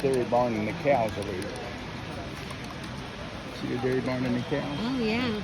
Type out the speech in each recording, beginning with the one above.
dairy barn and the cows over here. See the dairy barn and the cows? Oh, yeah.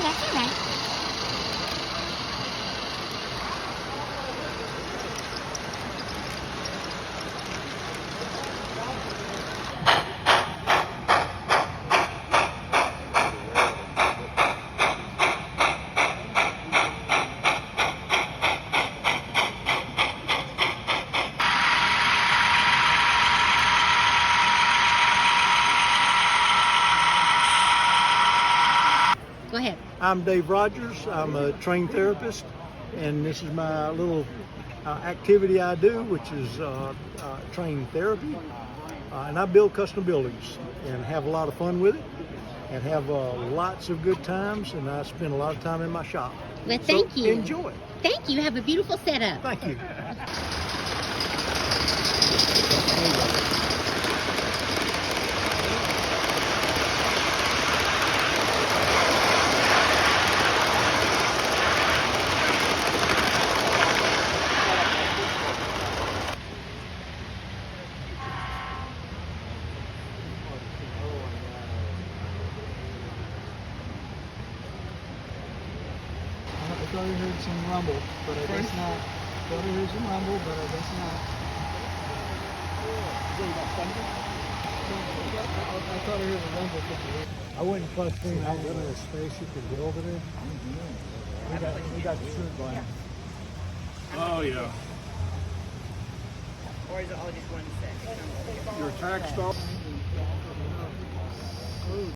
Oh, that's all right. Go ahead. I'm Dave Rogers. I'm a trained therapist, and this is my little activity I do, which is train therapy. And I build custom buildings and have a lot of fun with it and have lots of good times, and I spend a lot of time in my shop. Well, thank you. Enjoy. Thank you. Have a beautiful setup. Thank you. I thought I heard some rumble, but I guess not. Thought I heard some rumble, but I guess not. I thought I heard a rumble. I wouldn't trust me how good of a space you could get over there. We got the shirt going. Oh, yeah. Or is it all just one set? Your tax stuff?